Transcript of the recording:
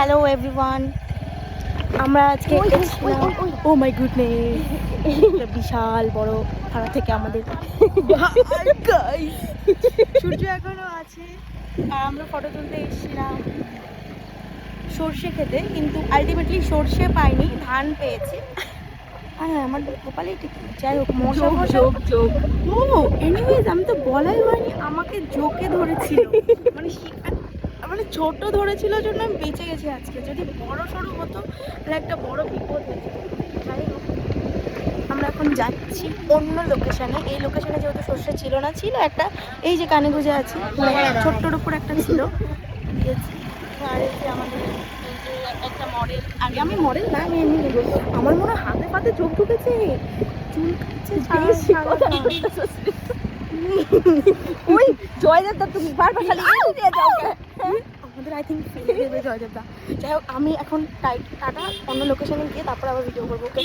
Hello everyone, আমরা আজকে ও my goodness একটা বিশাল বড় ভাড়া থেকে আমাদের সূর্য এখনো আছে আর আমরা ফটো তুলতে এসেছিলাম সর্ষে খেতে, কিন্তু আলটিমেটলি সর্ষে পাইনি, ধান পেয়েছি। হ্যাঁ, আমার কপালে ঠিক যাই হোক মশা ও এনিওয়েজ আমি তো বলাই হয়নি, আমাকে জোকে ধরেছিল, মানে ছোট ধরেছিল জন্য আমি বেঁচে গেছি। আজকে যদি বড় সড়ো হতো তাহলে একটা বড় বিপদ হয়েছে। যাই হোক, আমরা এখন যাচ্ছি অন্য লোকেশনে। এই লোকেশনে যেহেতু সর্ষে ছিল না, ছিল একটা এই যে কানে গুঁজে আছে ছোট্টর উপর একটা ছিল, দিয়েছি। আর এই যে আমাদের এই যে একটা মডেল, আগে আমি মডেল না, আমি এমনি নেব। আমার মনে হয় হাতে পাতে চোখ ঢুকেছে, চুল কাটছে, ওই জয়দেবদা তুমি বারবার খালি দিয়ে যাও। আমাদের আই থিঙ্ক ফেলে দেবে জয়দেবদা। যাই হোক, আমি এখন টাটা, অন্য লোকেশনে গিয়ে তারপর আবার ভিডিও করবো। ওকে।